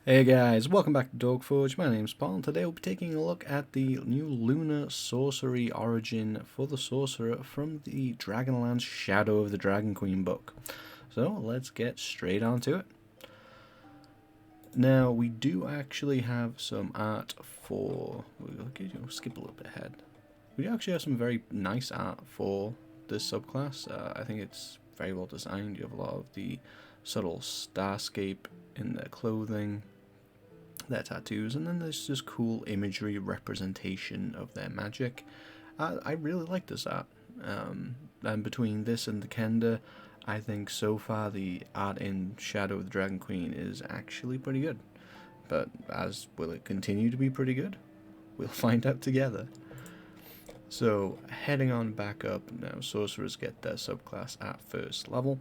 Hey guys, welcome back to Dogforge. My name's Paul, and today we'll be taking a look at the new Lunar Sorcery origin for the Sorcerer from the Dragonlance Shadow of the Dragon Queen book. So let's get straight on to it. Now we do actually have some art for. We'll skip a little bit ahead. We actually have some very nice art for this subclass. I think it's very well designed. You have a lot of the subtle starscape in their clothing, their tattoos, and then there's just cool imagery representation of their magic. I really like this art. And between this and the Kenda, I think so far the art in Shadow of the Dragon Queen is actually pretty good. But will it continue to be pretty good? We'll find out together. So heading on back up now, sorcerers get their subclass at first level.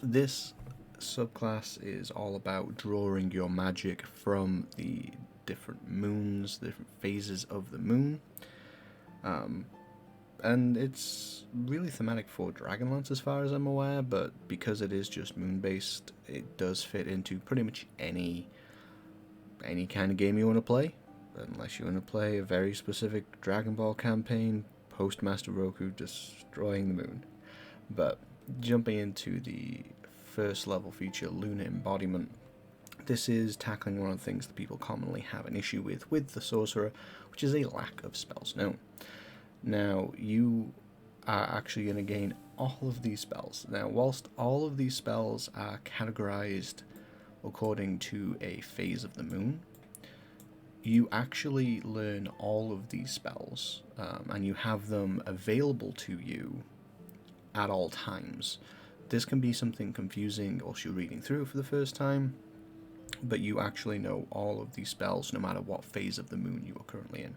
This subclass is all about drawing your magic from the different moons, the different phases of the moon. And it's really thematic for Dragonlance as far as I'm aware, but because it is just moon-based, it does fit into pretty much any kind of game you want to play, unless you want to play a very specific Dragon Ball campaign, Postmaster Roku destroying the moon. But jumping into the first level feature, Lunar Embodiment, this is tackling one of the things that people commonly have an issue with the Sorcerer, which is a lack of spells known. Now, you are actually going to gain all of these spells. Now, whilst all of these spells are categorized according to a phase of the moon, you actually learn all of these spells, and you have them available to you at all times. This can be something confusing whilst you're reading through it for the first time, but you actually know all of these spells no matter what phase of the moon you are currently in.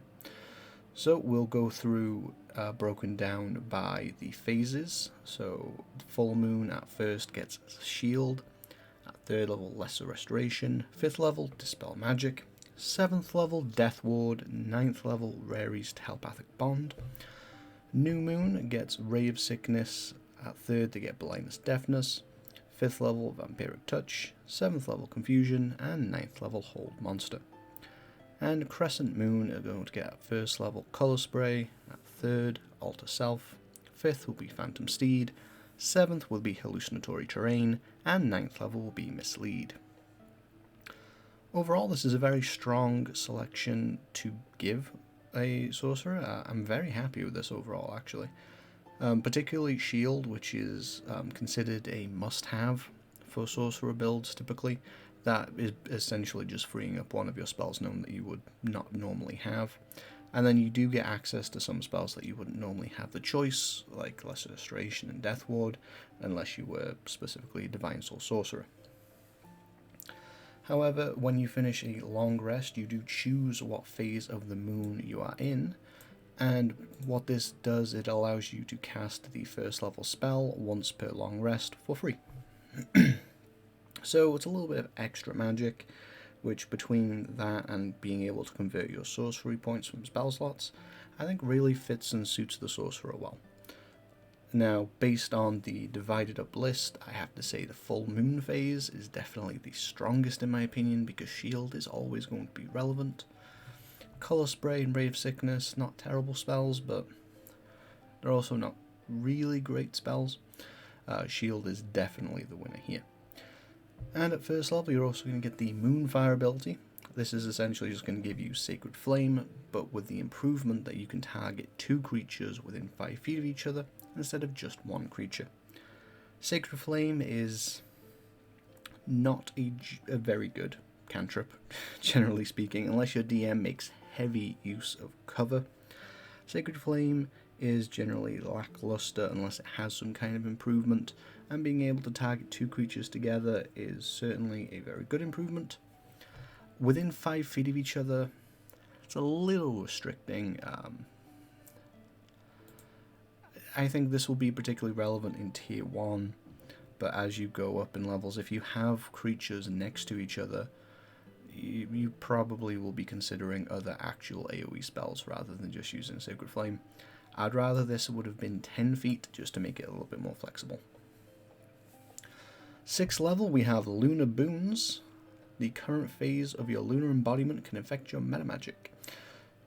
So we'll go through broken down by the phases. So full moon at first gets shield, at third level lesser restoration, 5th level dispel magic, 7th level death ward, 9th level rare's telepathic bond. New moon gets ray of sickness, at 3rd they get blindness deafness, 5th level vampiric touch, 7th level confusion, and 9th level hold monster. And Crescent Moon are going to get at 1st level Colour Spray, at 3rd Alter Self, 5th will be Phantom Steed, 7th will be Hallucinatory Terrain, and 9th level will be Mislead. Overall, this is a very strong selection to give a sorcerer. I'm very happy with this overall, actually. Particularly Shield, which is considered a must-have for sorcerer builds typically. That is essentially just freeing up one of your spells known that you would not normally have. And then you do get access to some spells that you wouldn't normally have the choice, like Lesser Restoration and Death Ward, unless you were specifically a Divine Soul Sorcerer. However, when you finish a long rest, you do choose what phase of the moon you are in, and what this does, it allows you to cast the first level spell once per long rest for free. So it's a little bit of extra magic, which between that and being able to convert your sorcery points from spell slots, I think really fits and suits the sorcerer well. Now, based on the divided up list, I have to say the full moon phase is definitely the strongest in my opinion, because shield is always going to be relevant. Colour Spray and Ray of Sickness, not terrible spells, but they're also not really great spells. Shield is definitely the winner here. And at first level, you're also going to get the Moonfire ability. This is essentially just going to give you Sacred Flame, but with the improvement that you can target 2 creatures within 5 feet of each other, instead of just 1 creature. Sacred Flame is not a very good cantrip, generally speaking, unless your DM makes heavy use of cover. Sacred Flame is generally lackluster unless it has some kind of improvement, and being able to target 2 creatures together is certainly a very good improvement. Within 5 feet of each other, it's a little restricting. I think this will be particularly relevant in Tier 1, but as you go up in levels, if you have creatures next to each other, you probably will be considering other actual AoE spells rather than just using Sacred Flame. I'd rather this would have been 10 feet just to make it a little bit more flexible. 6th level we have Lunar Boons. the current phase of your lunar embodiment can affect your metamagic.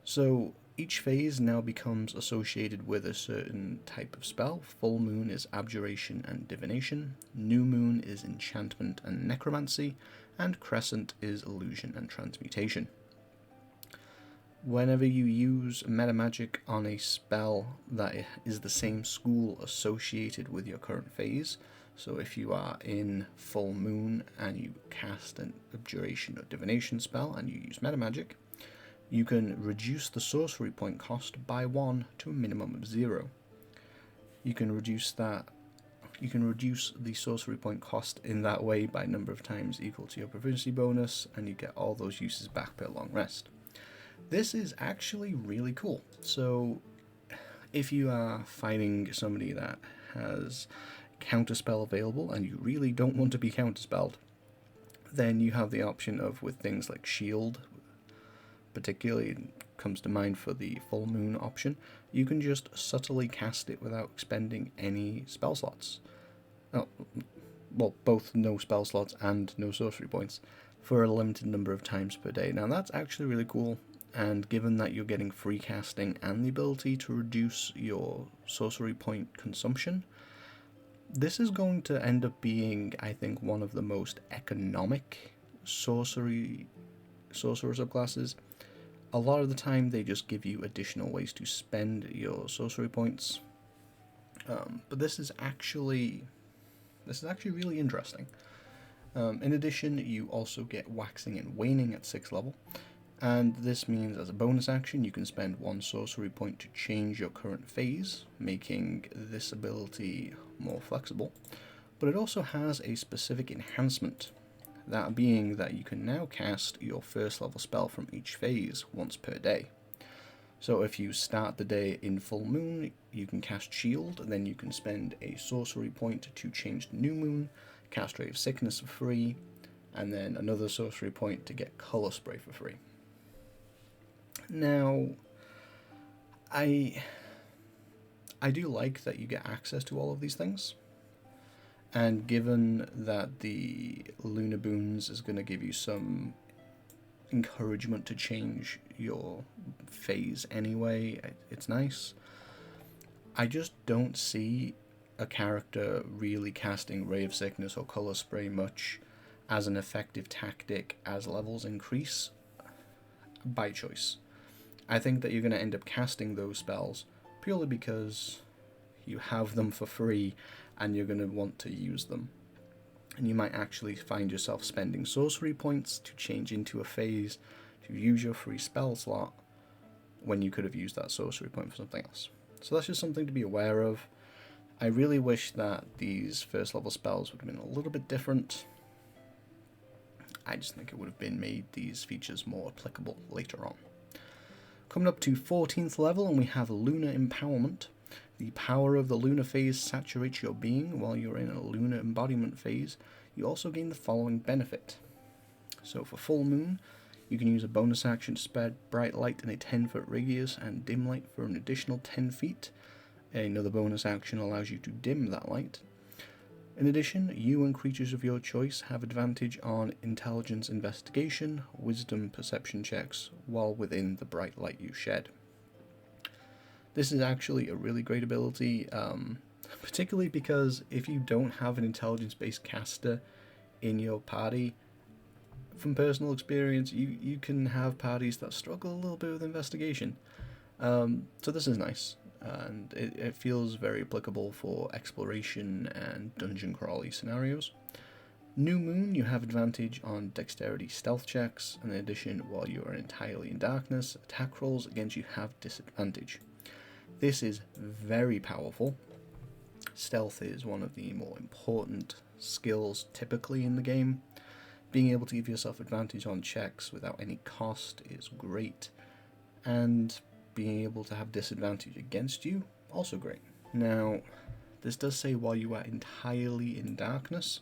So each phase now becomes associated with a certain type of spell. Full moon is abjuration and divination, new moon is enchantment and necromancy, and crescent is illusion and transmutation. Whenever you use metamagic on a spell that is the same school associated with your current phase, so if you are in full moon and you cast an abjuration or divination spell and you use metamagic, you can reduce the sorcery point cost by 1 to a minimum of 0. You can reduce the sorcery point cost in that way by number of times equal to your proficiency bonus, and you get all those uses back per long rest. This is actually really cool. So if you are fighting somebody that has counterspell available and you really don't want to be counterspelled, then you have the option of, with things like shield, particularly comes to mind for the full moon option, you can just subtly cast it without expending any spell slots. Oh, well, both no spell slots and no sorcery points for a limited number of times per day. Now that's actually really cool, and given that you're getting free casting and the ability to reduce your sorcery point consumption, this is going to end up being, I think, one of the most economic sorcerer subclasses. A lot of the time they just give you additional ways to spend your sorcery points, but this is actually really interesting. In addition, you also get waxing and waning at 6th level, and this means as a bonus action you can spend 1 sorcery point to change your current phase, making this ability more flexible. But it also has a specific enhancement, that being that you can now cast your 1st level spell from each phase once per day. So if you start the day in full moon, you can cast shield, then you can spend a sorcery point to change the new moon, cast Ray of Sickness for free, and then another sorcery point to get color spray for free. Now, I do like that you get access to all of these things, and given that the Lunar Boons is going to give you some encouragement to change your phase anyway, it's nice. I just don't see a character really casting Ray of Sickness or Color Spray much as an effective tactic as levels increase by choice. I think that you're going to end up casting those spells purely because you have them for free and you're going to want to use them. And you might actually find yourself spending sorcery points to change into a phase to use your free spell slot when you could have used that sorcery point for something else. So that's just something to be aware of. I really wish that these 1st level spells would have been a little bit different. I just think it would have been made these features more applicable later on. Coming up to 14th level, and we have Lunar Empowerment. The power of the lunar phase saturates your being while you're in a lunar embodiment phase. You also gain the following benefit. So for full moon, you can use a bonus action to spread bright light in a 10-foot radius and dim light for an additional 10 feet. Another bonus action allows you to dim that light. In addition, you and creatures of your choice have advantage on intelligence investigation, wisdom perception checks while within the bright light you shed. This is actually a really great ability, particularly because if you don't have an intelligence-based caster in your party, from personal experience, you can have parties that struggle a little bit with investigation. So this is nice, and it feels very applicable for exploration and dungeon crawly scenarios. New Moon, you have advantage on dexterity stealth checks, and in addition, while you are entirely in darkness, attack rolls against you have disadvantage. This is very powerful. Stealth is one of the more important skills typically in the game. Being able to give yourself advantage on checks without any cost is great, and being able to have disadvantage against you, also great. Now, this does say while you are entirely in darkness,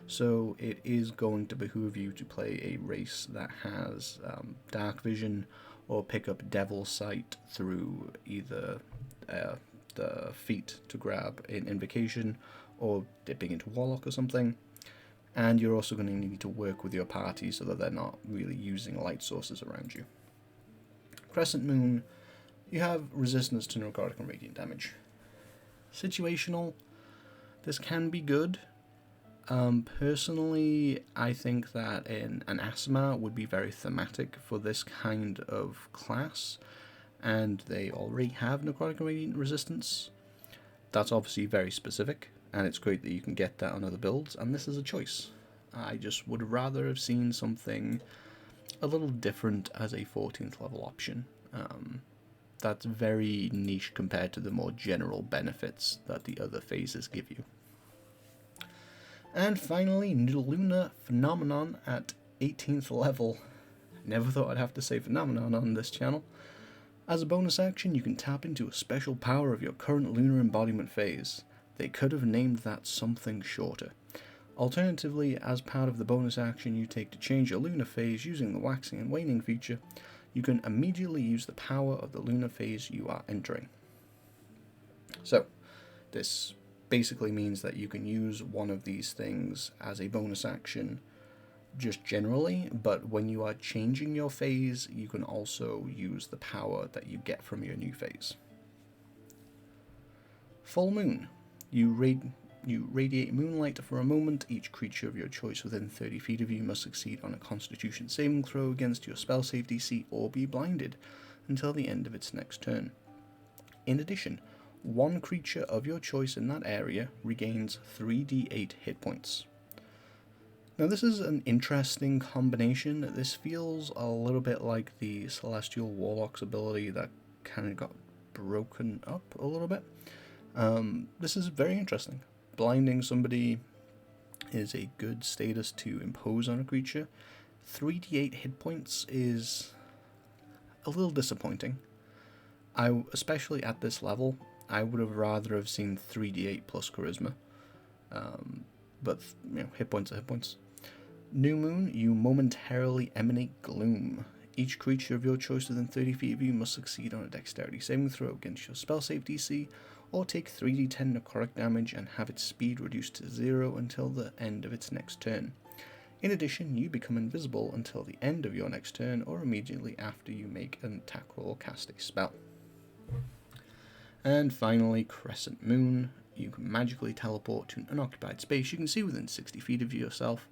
so it is going to behoove you to play a race that has dark vision or pick up Devil's Sight through either the feat to grab in Invocation or dipping into Warlock or something. and you're also going to need to work with your party so that they're not really using light sources around you. Crescent Moon, you have resistance to necrotic and radiant damage. Situational, this can be good. Personally, I think that an Asthma would be very thematic for this kind of class, and they already have necrotic and radiant resistance. That's obviously very specific, and it's great that you can get that on other builds, and this is a choice. I just would rather have seen something a little different as a 14th level option. That's very niche compared to the more general benefits that the other phases give you. And finally, Lunar Phenomenon at 18th level. Never thought I'd have to say Phenomenon on this channel. As a bonus action, you can tap into a special power of your current lunar embodiment phase. They could have named that something shorter. Alternatively, as part of the bonus action you take to change your lunar phase using the waxing and waning feature, you can immediately use the power of the lunar phase you are entering. So, this basically means that you can use one of these things as a bonus action just generally, but when you are changing your phase, you can also use the power that you get from your new phase. Full Moon. You radiate moonlight for a moment. Each creature of your choice within 30 feet of you must succeed on a Constitution saving throw against your spell save DC or be blinded until the end of its next turn. In addition, one creature of your choice in that area regains 3d8 hit points. Now this is an interesting combination. This feels a little bit like the Celestial Warlock's ability that kind of got broken up a little bit. This is very interesting. Blinding somebody is a good status to impose on a creature. 3d8 hit points is a little disappointing. Especially at this level, I would have rather have seen 3d8 plus charisma. But hit points are hit points. New Moon, you momentarily emanate gloom. Each creature of your choice within 30 feet of you must succeed on a dexterity saving throw against your spell save DC, or take 3d10 necrotic damage and have its speed reduced to 0 until the end of its next turn. In addition, you become invisible until the end of your next turn, or immediately after you make an attack roll or cast a spell. And finally, Crescent Moon, you can magically teleport to an unoccupied space you can see within 60 feet of yourself.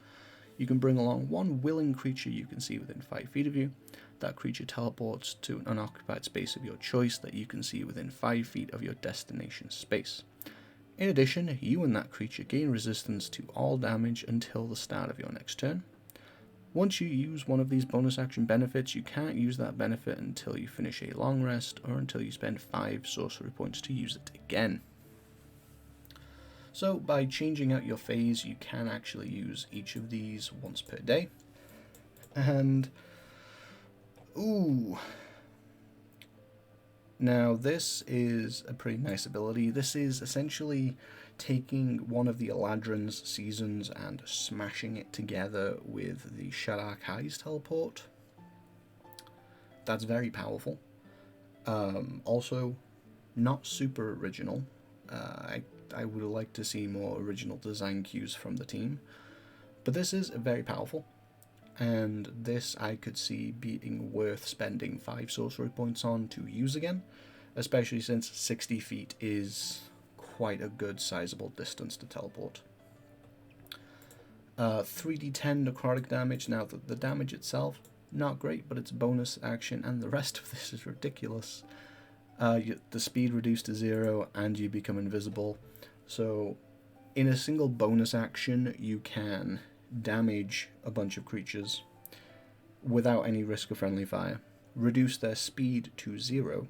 You can bring along one willing creature you can see within 5 feet of you. That creature teleports to an unoccupied space of your choice that you can see within 5 feet of your destination space. In addition, you and that creature gain resistance to all damage until the start of your next turn. Once you use one of these bonus action benefits, you can't use that benefit until you finish a long rest or until you spend 5 sorcery points to use it again. So by changing out your phase, you can actually use each of these once per day. And now this is a pretty nice ability. This is essentially taking one of the Eladrin's seasons and smashing it together with the Shaddar Kai's teleport. That's very powerful. Also, not super original. I would like to see more original design cues from the team. But this is very powerful. And this I could see being worth spending 5 sorcery points on to use again. Especially since 60 feet is quite a good sizable distance to teleport. 3d10 necrotic damage. Now the damage itself, not great, but it's a bonus action, and the rest of this is ridiculous. The speed reduced to 0 and you become invisible. So in a single bonus action you can damage a bunch of creatures without any risk of friendly fire, reduce their speed to 0,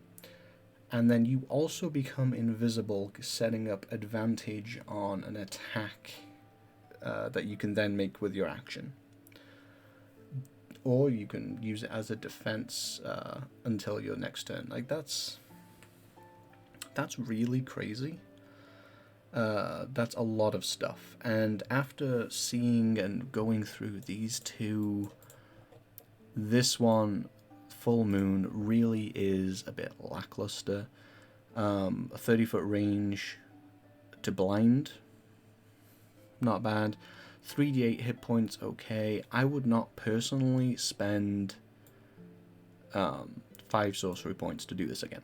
and then you also become invisible, setting up advantage on an attack that you can then make with your action. Or you can use it as a defense until your next turn. Like that's really crazy. That's a lot of stuff. And after seeing and going through these two, this one, Full Moon, really is a bit lackluster. A 30-foot range to blind, not bad. 3d8 hit points, okay. I would not personally spend 5 sorcery points to do this again.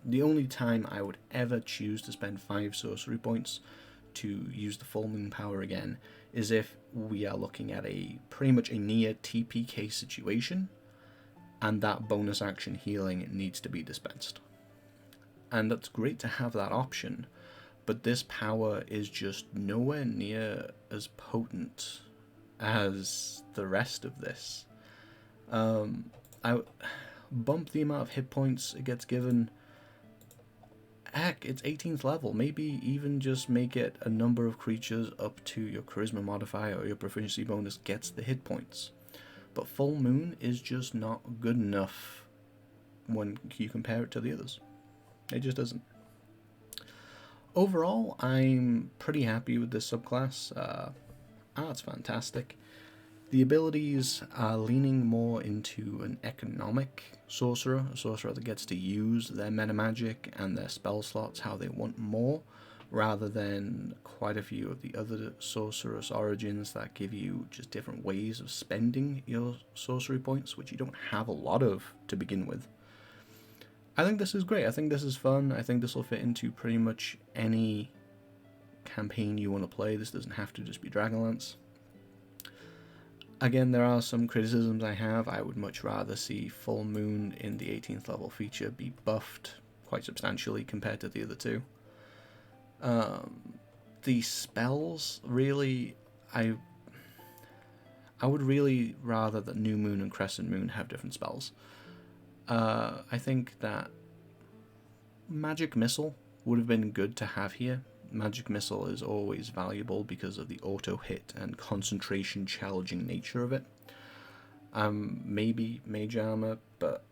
The only time I would ever choose to spend 5 sorcery points to use the full moon power again is if we are looking at a pretty much a near TPK situation, and that bonus action healing needs to be dispensed. And that's great to have that option, but this power is just nowhere near as potent as the rest of this. I bump the amount of hit points it gets given. Heck, it's 18th level. Maybe even just make it a number of creatures up to your charisma modifier or your proficiency bonus gets the hit points. But full moon is just not good enough when you compare it to the others. It just isn't. Overall, I'm pretty happy with this subclass. It's fantastic. The abilities are leaning more into an economic sorcerer, a sorcerer that gets to use their meta magic and their spell slots how they want more, rather than quite a few of the other sorceress origins that give you just different ways of spending your sorcery points, which you don't have a lot of to begin with. I think this is great. I think this is fun. I think this will fit into pretty much any campaign you want to play. This doesn't have to just be Dragonlance. Again, there are some criticisms I have. I would much rather see Full Moon in the 18th level feature be buffed quite substantially compared to the other two. The spells, really, I would really rather that New Moon and Crescent Moon have different spells. I think that Magic Missile would have been good to have here. Magic Missile is always valuable because of the auto hit and concentration challenging nature of it. Maybe Mage Armor, but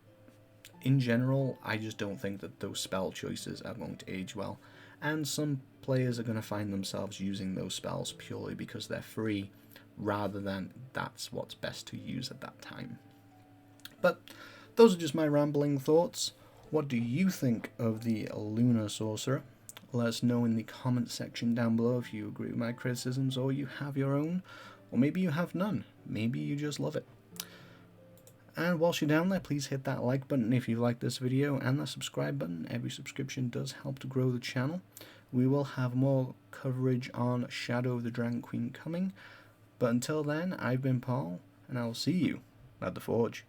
in general, I just don't think that those spell choices are going to age well. And some players are going to find themselves using those spells purely because they're free, rather than that's what's best to use at that time. But those are just my rambling thoughts. What do you think of the Lunar Sorcerer? Let us know in the comments section down below if you agree with my criticisms or you have your own, or maybe you have none. Maybe you just love it. And whilst you're down there, please hit that like button if you like this video, and that subscribe button. Every subscription does help to grow the channel. We will have more coverage on Shadow of the Dragon Queen coming, but until then, I've been Paul, and I will see you at the Forge.